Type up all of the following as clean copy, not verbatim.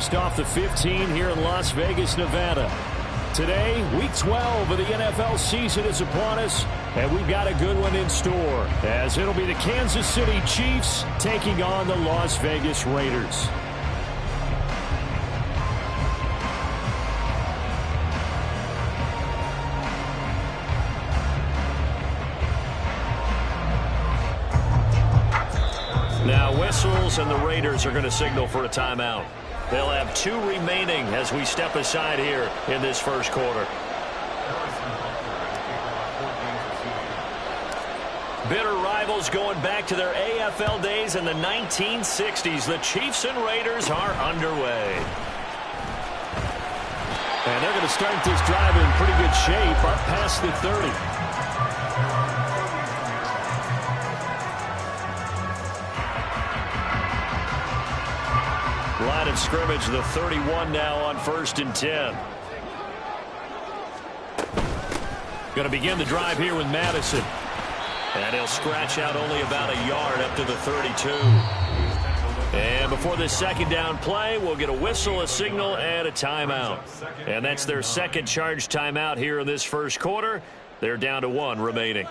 just off the 15 here in Las Vegas, Nevada. Today, Week 12 of the NFL season is upon us, and we've got a good one in store, as it'll be the Kansas City Chiefs taking on the Las Vegas Raiders. Now whistles, and the Raiders are going to signal for a timeout. They'll have 2 remaining as we step aside here in this first quarter. Bitter rivals going back to their AFL days in the 1960s. The Chiefs and Raiders are underway. And they're going to start this drive in pretty good shape, up past the 30. Line of scrimmage, the 31 now on 1st and 10. Going to begin the drive here with Madison. And he'll scratch out only about a yard up to the 32. And before this second down play, we'll get a whistle, a signal, and a timeout. And that's their second charge timeout here in this first quarter. They're down to 1 remaining.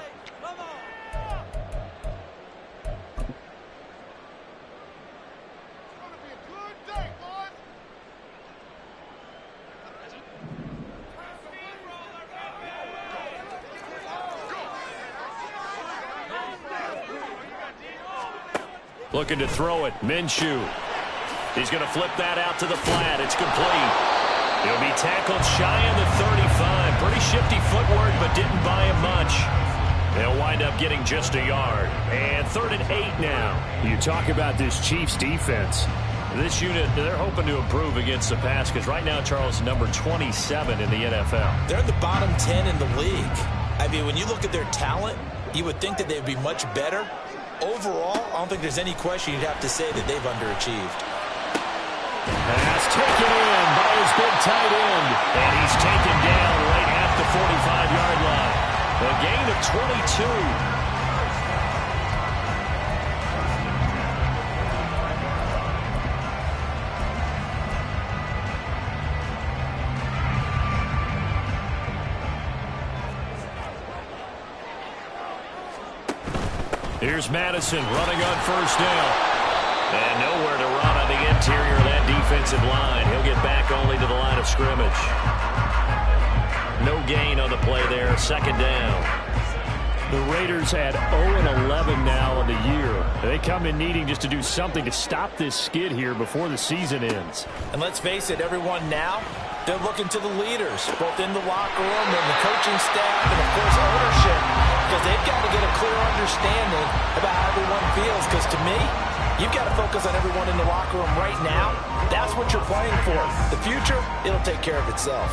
Looking to throw it. Minshew. He's going to flip that out to the flat. It's complete. He'll be tackled shy of the 35. Pretty shifty footwork, but didn't buy him much. They'll wind up getting just a yard. And 3rd and 8 now. You talk about this Chiefs defense. This unit, they're hoping to improve against the pass because right now, Charles, number 27 in the NFL. They're in the bottom 10 in the league. I mean, when you look at their talent, you would think that they'd be much better. Overall, I don't think there's any question you'd have to say that they've underachieved. Pass taken in by his big tight end. And he's taken down right at the 45-yard line. A gain of 22. Here's Madison running on 1st down. And nowhere to run on the interior of that defensive line. He'll get back only to the line of scrimmage. No gain on the play there. 2nd down. The Raiders at 0-11 now on the year. They come in needing just to do something to stop this skid here before the season ends. And let's face it, everyone now, they're looking to the leaders, both in the locker room and the coaching staff and, of course, ownership. Because they've got to get a clear understanding about how everyone feels. Because to me, you've got to focus on everyone in the locker room right now. That's what you're playing for. The future, it'll take care of itself.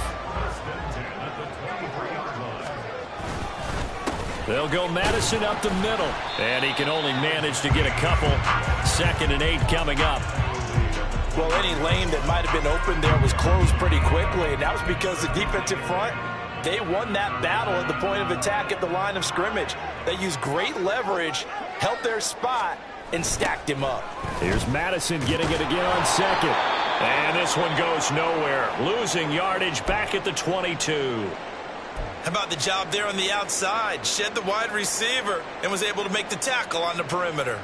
They'll go Madison up the middle. And he can only manage to get a couple. 2nd and 8 coming up. Well, any lane that might have been open there was closed pretty quickly. And that was because the defensive front, they won that battle at the point of attack at the line of scrimmage. They used great leverage, held their spot, and stacked him up. Here's Madison getting it again on 2nd. And this one goes nowhere. Losing yardage back at the 22. How about the job there on the outside? Shed the wide receiver and was able to make the tackle on the perimeter.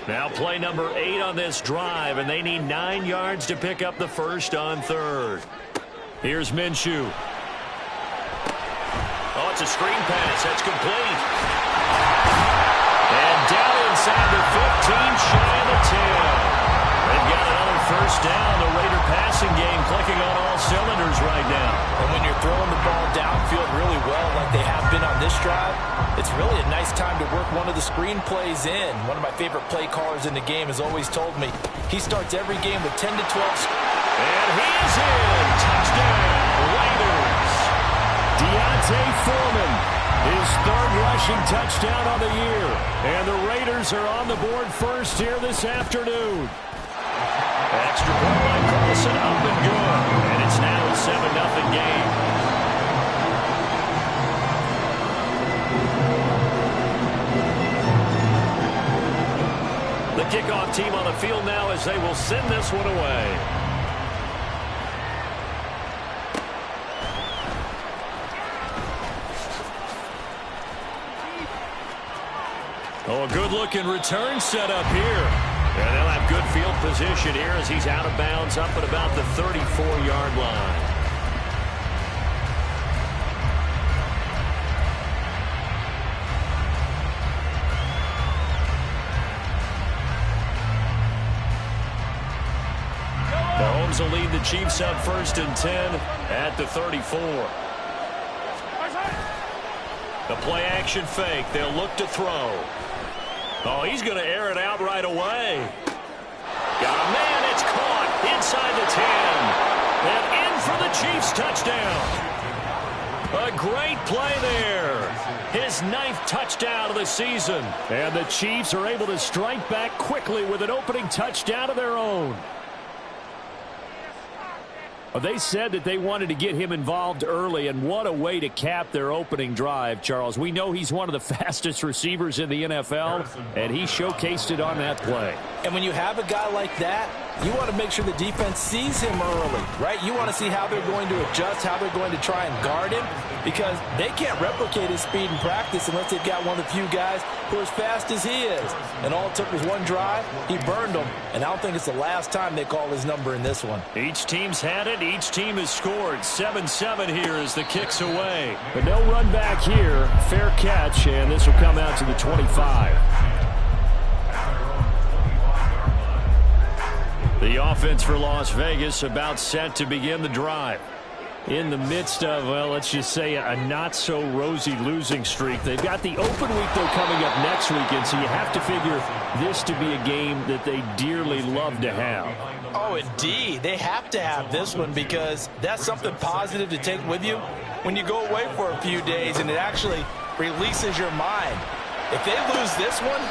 Now play number 8 on this drive, and they need 9 yards to pick up the first on 3rd. Here's Minshew. Oh, it's a screen pass. That's complete. And down inside the 15, shy of the 10. They've got another first down. The Raider passing game clicking on all cylinders right now. And when you're throwing the ball downfield really well like they have been on this drive, it's really a nice time to work one of the screen plays in. One of my favorite play callers in the game has always told me he starts every game with 10 to 12. And he is in. Touchdown, Raiders. Deontay Foreman, his 3rd rushing touchdown on the year. And the Raiders are on the board first here this afternoon. Extra point by Carlson, up and good. And it's now a 7-0 game. The kickoff team on the field now as they will send this one away. Oh, a good-looking return set up here. And they'll have good field position here as he's out of bounds up at about the 34-yard line. Mahomes will lead the Chiefs up 1st and 10 at the 34. The play-action fake. They'll look to throw. Oh, he's going to air it out right away. Got a man. It's caught inside the 10. And in for the Chiefs touchdown. A great play there. His 9th touchdown of the season. And the Chiefs are able to strike back quickly with an opening touchdown of their own. Well, they said that they wanted to get him involved early, and what a way to cap their opening drive, Charles. We know he's one of the fastest receivers in the NFL, and he showcased it on that play. And when you have a guy like that, you want to make sure the defense sees him early, right? You want to see how they're going to adjust, how they're going to try and guard him, because they can't replicate his speed in practice unless they've got one of the few guys who are as fast as he is. And all it took was one drive. He burned them, and I don't think it's the last time they call his number in this one. Each team's had it. Each team has scored. 7-7 here as the kick's away. But no run back here. Fair catch, and this will come out to the 25. The offense for Las Vegas about set to begin the drive. In the midst of, well, let's just say a not-so-rosy losing streak. They've got the open week, though, coming up next weekend, so you have to figure this to be a game that they dearly love to have. Oh, indeed. They have to have this one because that's something positive to take with you when you go away for a few days, and it actually releases your mind. If they lose this one,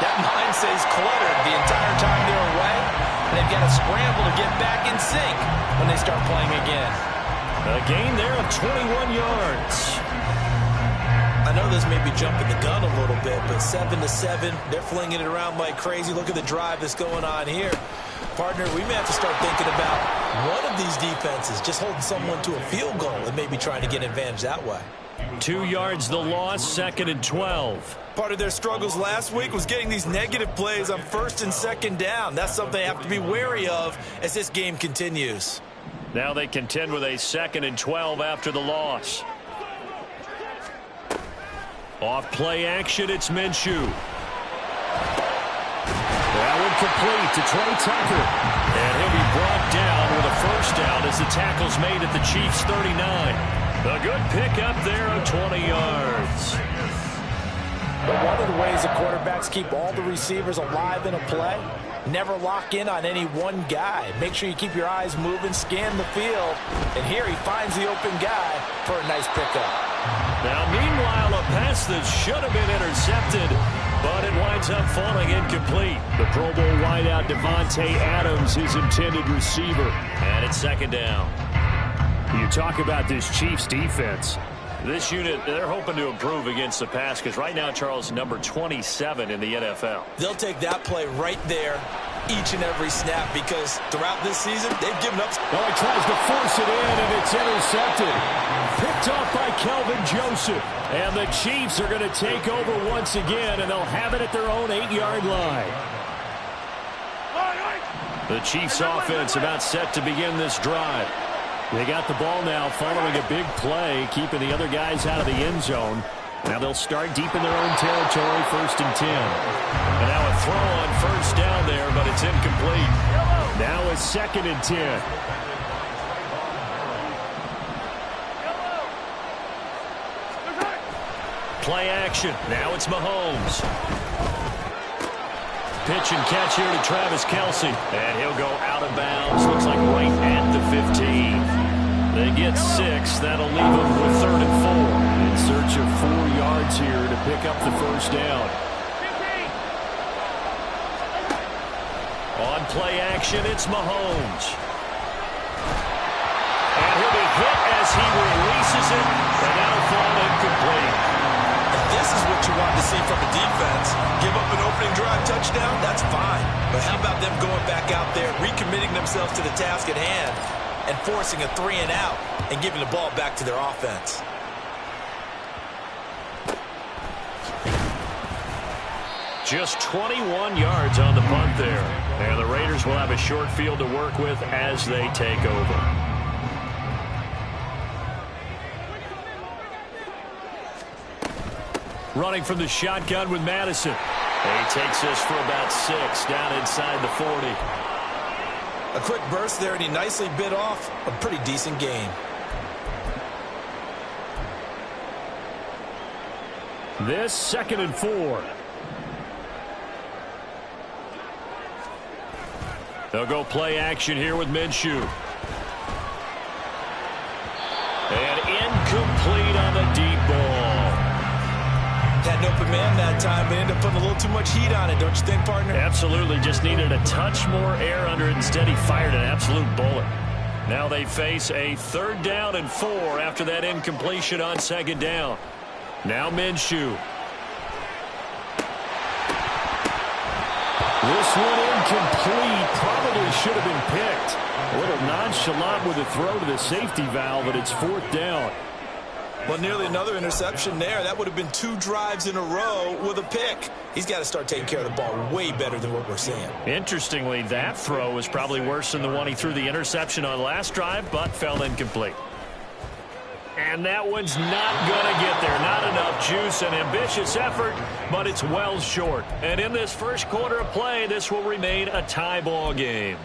that mind stays cluttered the entire time they're away, and they've got to scramble to get back in sync when they start playing again. A gain there of 21 yards. I know this may be jumping the gun a little bit, but 7-7, they're flinging it around like crazy. Look at the drive that's going on here. Partner, we may have to start thinking about one of these defenses just holding someone to a field goal and maybe trying to get an advantage that way. 2 yards the loss, 2nd and 12. Part of their struggles last week was getting these negative plays on 1st and 2nd down. That's something they have to be wary of as this game continues. Now they contend with a 2nd and 12 after the loss. Off play action, it's Minshew. That one complete to Trey Tucker. And he'll be brought down with a 1st down as the tackle's made at the Chiefs' 39. A good pickup there of 20 yards. But one of the ways the quarterbacks keep all the receivers alive in a play, never lock in on any one guy. Make sure you keep your eyes moving, scan the field. And here he finds the open guy for a nice pickup. Now, meanwhile, a pass that should have been intercepted, but it winds up falling incomplete. The Pro Bowl wideout Devontae Adams, his intended receiver. And it's 2nd down. You talk about this Chiefs defense. This unit, they're hoping to improve against the pass because right now, Charles, number 27 in the NFL. They'll take that play right there each and every snap because throughout this season, they've given up. Oh, he tries to force it in, and it's intercepted. Picked off by Kelvin Joseph. And the Chiefs are going to take over once again, and they'll have it at their own 8-yard line. The Chiefs offense about set to begin this drive. They got the ball now following a big play, keeping the other guys out of the end zone. Now they'll start deep in their own territory, 1st and 10. And now a throw on 1st down there, but it's incomplete. Now a 2nd and 10. Play action. Now it's Mahomes. Pitch and catch here to Travis Kelce. And he'll go out of bounds. Looks like right at the 15. They get 6. That'll leave them with 3rd and 4. In search of 4 yards here to pick up the 1st down. On play action, it's Mahomes. And he'll be hit as he releases it. And that'll fall incomplete. This is what you want to see from a defense. Give up an opening drive touchdown, that's fine. But how about them going back out there, recommitting themselves to the task at hand, and forcing a 3 and out, and giving the ball back to their offense. Just 21 yards on the punt there. And the Raiders will have a short field to work with as they take over. Running from the shotgun with Madison. He takes this for about 6 down inside the 40. A quick burst there, and he nicely bit off a pretty decent gain. This 2nd and 4. They'll go play action here with Minshew. And incomplete on the deep ball. Had an open man that time, but ended up putting a little too much heat on it, don't you think, partner? Absolutely. Just needed a touch more air under it. Instead, he fired an absolute bullet. Now they face a 3rd down and 4 after that incompletion on 2nd down. Now Minshew. This one incomplete. Probably should have been picked. A little nonchalant with a throw to the safety valve, but it's 4th down. Well, nearly another interception there. That would have been 2 drives in a row with a pick. He's got to start taking care of the ball way better than what we're seeing. Interestingly, that throw was probably worse than the one he threw the interception on last drive, but fell incomplete. And that one's not going to get there. Not enough juice. An ambitious effort, but it's well short. And in this first quarter of play, this will remain a tie ball game.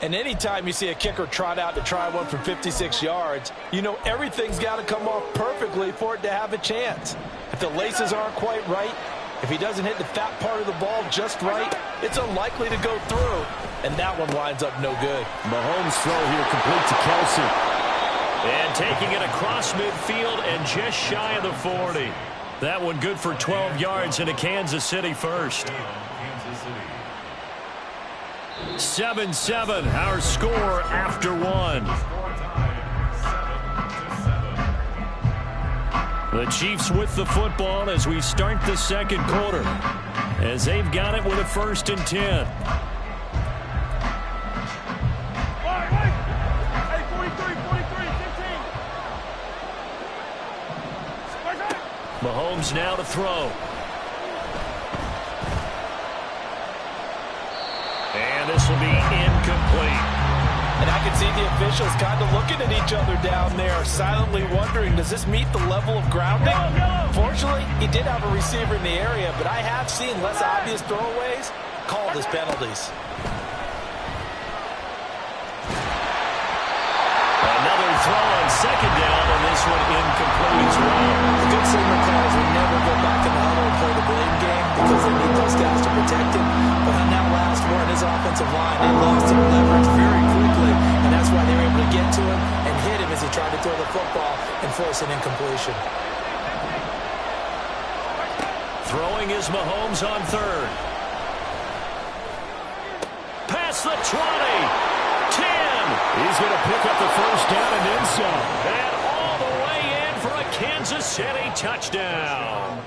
And anytime you see a kicker trot out to try one from 56 yards, you know everything's got to come off perfectly for it to have a chance. If the laces aren't quite right, if he doesn't hit the fat part of the ball just right, it's unlikely to go through. And that one winds up no good. Mahomes' throw here complete to Kelsey. And taking it across midfield and just shy of the 40. That one good for 12 yards and a Kansas City first. 7-7, our score after 1. The Chiefs with the football as we start the second quarter, as they've got it with a 1st and 10. Mahomes now to throw. And this will be incomplete. And I can see the officials kind of looking at each other down there, silently wondering, does this meet the level of grounding? Fortunately, he did have a receiver in the area, but I have seen less obvious throwaways called as penalties. Another throw on 2nd down, and this one incomplete as well. The good signal calls will never go back in the huddle and play the blame game because they need those guys to protect him. But on that last one, his offensive line, they lost some leverage very quickly, and that's why they were able to get to him and hit him as he tried to throw the football and force an incompletion. Throwing is Mahomes on 3rd. Past the 20. 10. He's going to pick up the 1st down and then some. And all the way in for a Kansas City touchdown.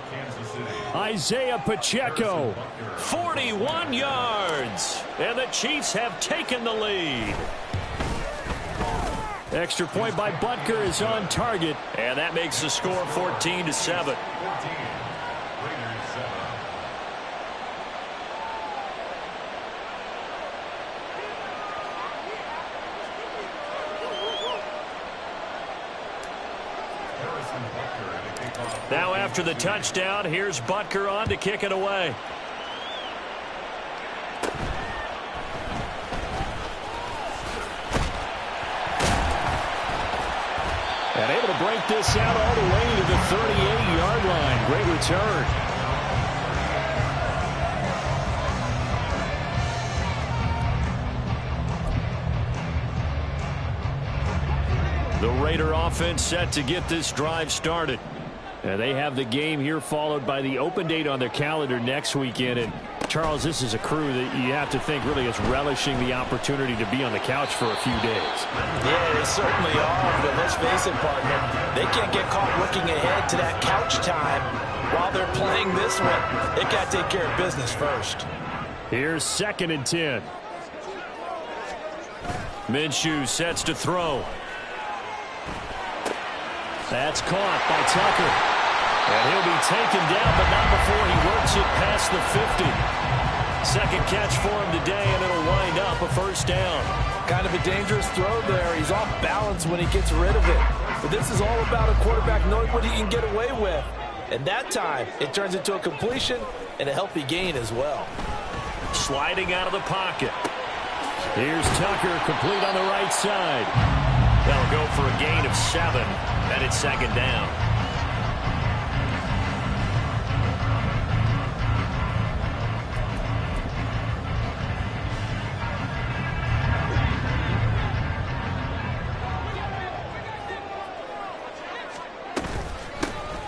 Isaiah Pacheco, 41 yards. And the Chiefs have taken the lead. Extra point by Butker is on target. And that makes the score 14-7. Now after the touchdown, here's Butker on to kick it away. And able to break this out all the way to the 38-yard line. Great return. The Raider offense set to get this drive started. They have the game here followed by the open date on their calendar next weekend. And Charles, this is a crew that you have to think really is relishing the opportunity to be on the couch for a few days. Yeah, they certainly are. But let's face it, partner, they can't get caught looking ahead to that couch time while they're playing this one. They got to take care of business first. Here's 2nd and 10. Minshew sets to throw. That's caught by Tucker. And he'll be taken down, but not before he works it past the 50. Second catch for him today, and it'll wind up a first down. Kind of a dangerous throw there. He's off balance when he gets rid of it. But this is all about a quarterback knowing what he can get away with. And that time, it turns into a completion and a healthy gain as well. Sliding out of the pocket. Here's Tucker, complete on the right side. They'll go for a gain of 7, and it's second down.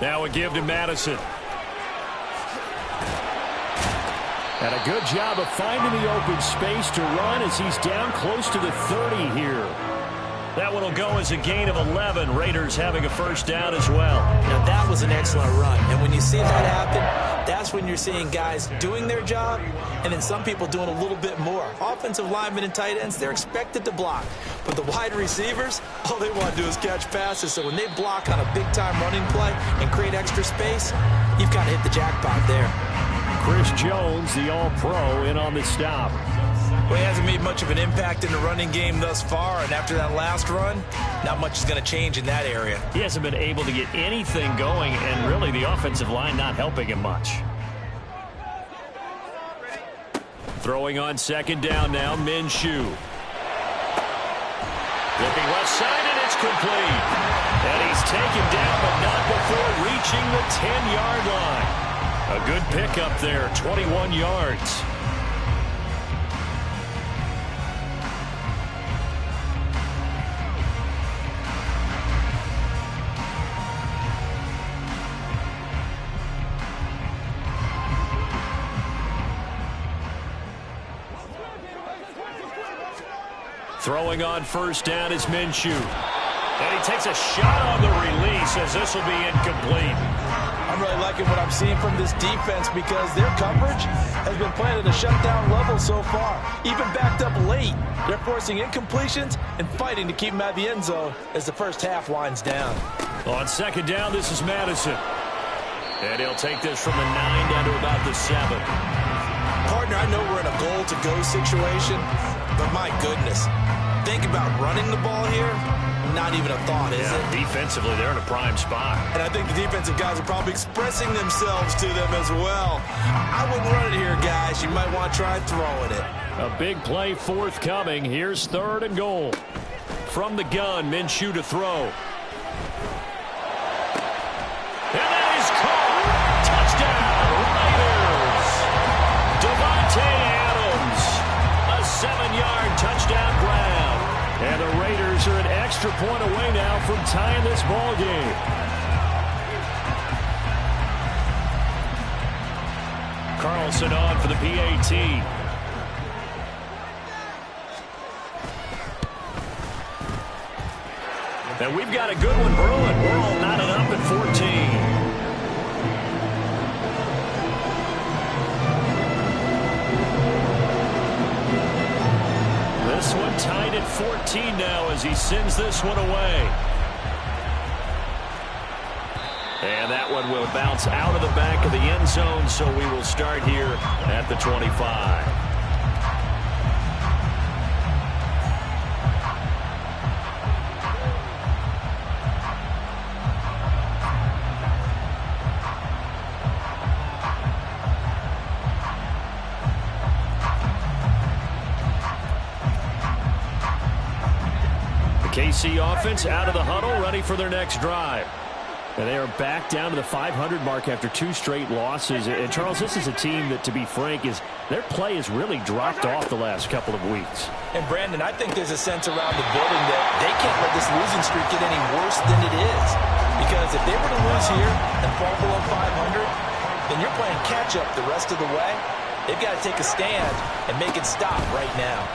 Now a give to Madison. And a good job of finding the open space to run as he's down close to the 30 here. That one will go as a gain of 11. Raiders having a first down as well. Now that was an excellent run. And when you see that happen, that's when you're seeing guys doing their job and then some people doing a little bit more. Offensive linemen and tight ends, they're expected to block. But the wide receivers, all they want to do is catch passes. So when they block on a big-time running play and create extra space, you've got to hit the jackpot there. Chris Jones, the All-Pro, in on the stop. Well, he hasn't made much of an impact in the running game thus far, and after that last run, not much is going to change in that area. He hasn't been able to get anything going, and really the offensive line not helping him much. Throwing on second down now, Minshew. Looking left side, and it's complete. And he's taken down, but not before reaching the 10-yard line. A good pickup there, 21 yards. Throwing on first down is Minshew. And he takes a shot on the release as this will be incomplete. I'm really liking what I'm seeing from this defense because their coverage has been playing at a shutdown level so far. Even backed up late, they're forcing incompletions and fighting to keep them out of the end zone as the first half winds down. On second down, this is Madison. And he'll take this from the 9 down to about the 7. Partner, I know we're in a goal-to-go situation, but my goodness, think about running the ball here. Not even a thought, is it? Defensively, they're in a prime spot. And I think the defensive guys are probably expressing themselves to them as well. I wouldn't run it here, guys. You might want to try throwing it. A big play forthcoming. Here's 3rd and goal. From the gun, Minshew to throw. And that is caught. Touchdown, Raiders. Devontae Adams. A 7-yard touchdown grab. And the Raiders are an extra point away now from tying this ball game. Carlson on for the PAT. And we've got a good one brewing. We're all knotted up at 14. This one tied at 14 now as he sends this one away. And that one will bounce out of the back of the end zone, so we will start here at the 25. KC offense out of the huddle, ready for their next drive. And they are back down to the 500 mark after 2 straight losses. And, Charles, this is a team that, to be frank, their play has really dropped off the last couple of weeks. And, Brandon, I think there's a sense around the building that they can't let this losing streak get any worse than it is. Because if they were to lose here and fall below 500, then you're playing catch-up the rest of the way. They've got to take a stand and make it stop right now.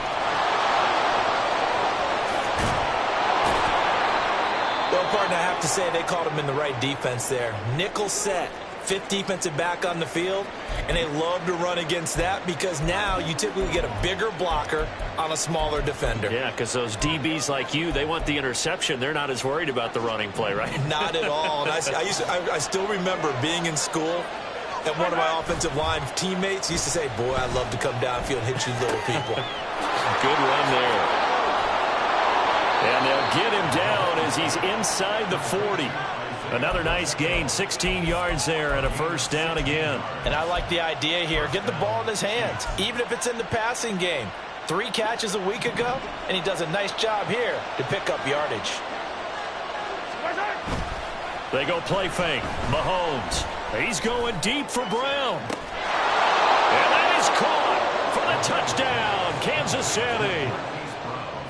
Well, partner, I have to say they called him in the right defense there. Nickel set, fifth defensive back on the field, and they love to run against that because now you typically get a bigger blocker on a smaller defender. Yeah, because those DBs like you, they want the interception. They're not as worried about the running play, right? Not at all. And I still remember being in school, and one of my offensive line teammates used to say, boy, I'd love to come downfield and hit you little people. Good run there. And they'll get him down as he's inside the 40. Another nice gain, 16 yards there and a first down again. And I like the idea here. Get the ball in his hands, even if it's in the passing game. 3 catches a week ago, and he does a nice job here to pick up yardage. They go play fake. Mahomes. He's going deep for Brown. And that is caught for the touchdown, Kansas City.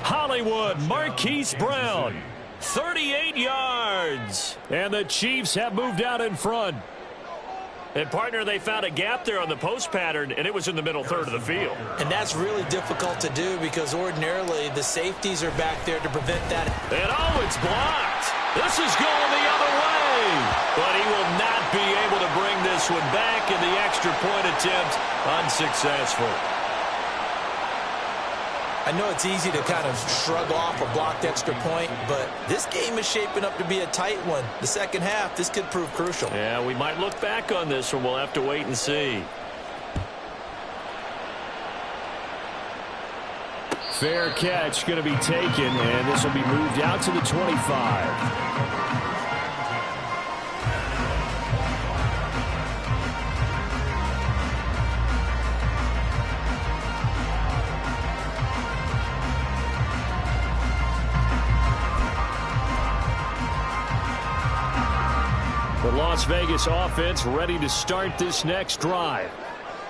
Hollywood, Marquise Brown. 38 yards. And the Chiefs have moved out in front. And, partner, they found a gap there on the post pattern, and it was in the middle third of the field. And that's really difficult to do because ordinarily the safeties are back there to prevent that. And, oh, it's blocked. This is going the other way. But he will not be able to bring this one back, and the extra point attempt unsuccessful. I know it's easy to kind of shrug off a blocked extra point, but this game is shaping up to be a tight one. The second half, this could prove crucial. Yeah, we might look back on this one. We'll have to wait and see. Fair catch going to be taken, and this will be moved out to the 25. The Las Vegas offense ready to start this next drive.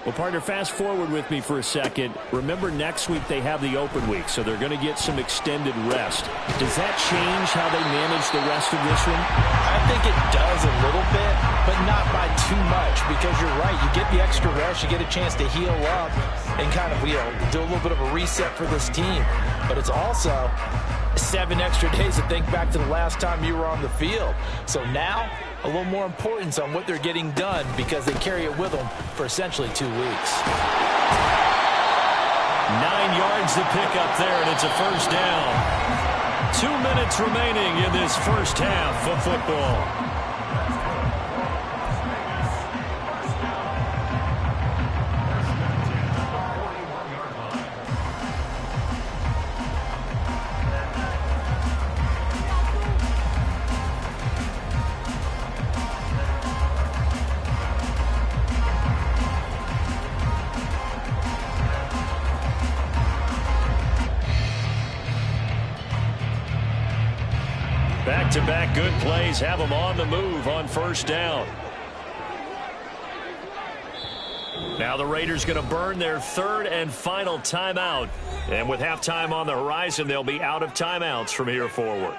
Well, partner, fast forward with me for a second. Remember, next week they have the open week, so they're going to get some extended rest. Does that change how they manage the rest of this one? I think it does a little bit, but not by too much, because you're right. You get the extra rest, you get a chance to heal up and kind of, do a little bit of a reset for this team. But it's also 7 extra days to think back to the last time you were on the field. So now, a little more importance on what they're getting done because they carry it with them for essentially 2 weeks. 9 yards to pick up there, and it's a first down. 2 minutes remaining in this first half of football. Back-to-back good plays have them on the move on first down. Now the Raiders going to burn their 3rd and final timeout. And with halftime on the horizon, they'll be out of timeouts from here forward.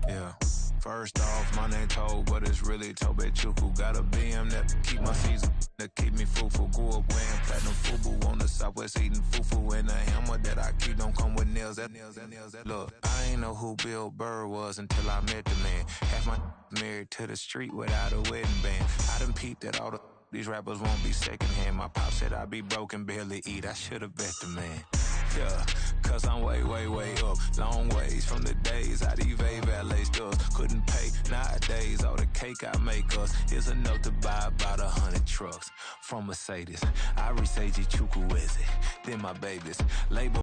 Yeah. First off, my name Toad, but it's really Tobe Chuku. Got a BM that keep my season, that keep me fruitful. Grew up wearing platinum fubu on the Southwest eating fufu. And the hammer that I keep don't come with nails. Look, I ain't know who Bill Burr was until I met the man. Half my married to the street without a wedding band. I done peeped at all these rappers won't be secondhand. My pop said I'd be broke and barely eat. I should've bet the man. Yeah, cause I'm way, way, way up. Long ways from the days I these valet stores couldn't pay. Nowadays, all the cake I make us is enough to buy about 100 trucks from Mercedes. I resage Chukwueze, then my babies. Label